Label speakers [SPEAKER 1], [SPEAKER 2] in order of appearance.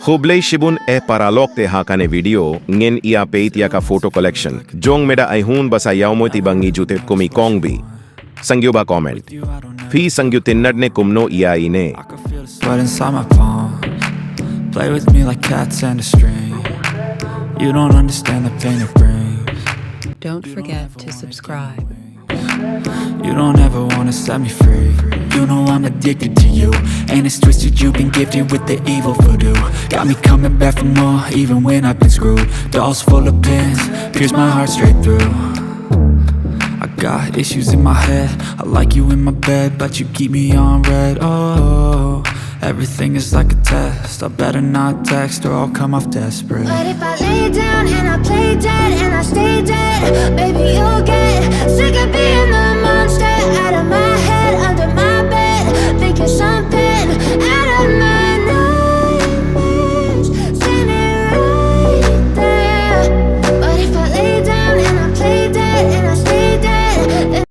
[SPEAKER 1] Hublay shibun paralok te hakane video ngin ia peit ka photo collection. Jong meda ay hun basa yaw mo tibangi jutet kumi Kongbih. Sangyo ba comment? Phi sangyo tinnad ne kumno ia ine.
[SPEAKER 2] But inside my palm, play with me like cats and a string. You don't understand the pain it brings.
[SPEAKER 3] Don't forget to subscribe.
[SPEAKER 2] You don't ever wanna set me free. You know I'm addicted to you, and it's twisted, you've been gifted with the evil voodoo. Got me coming back for more, even when I've been screwed. Dolls full of pins, pierce my heart straight through. I got issues in my head, I like you in my bed, but you keep me on red. Oh, everything is like a test, I better not text or I'll come off desperate.
[SPEAKER 4] But if I lay down and I play dead and I stay dead, baby you'll get sick of being the monster out of my head, under my bed, thinking something out of my nightmares, standing right there. But if I lay down and I play dead and I stay dead, then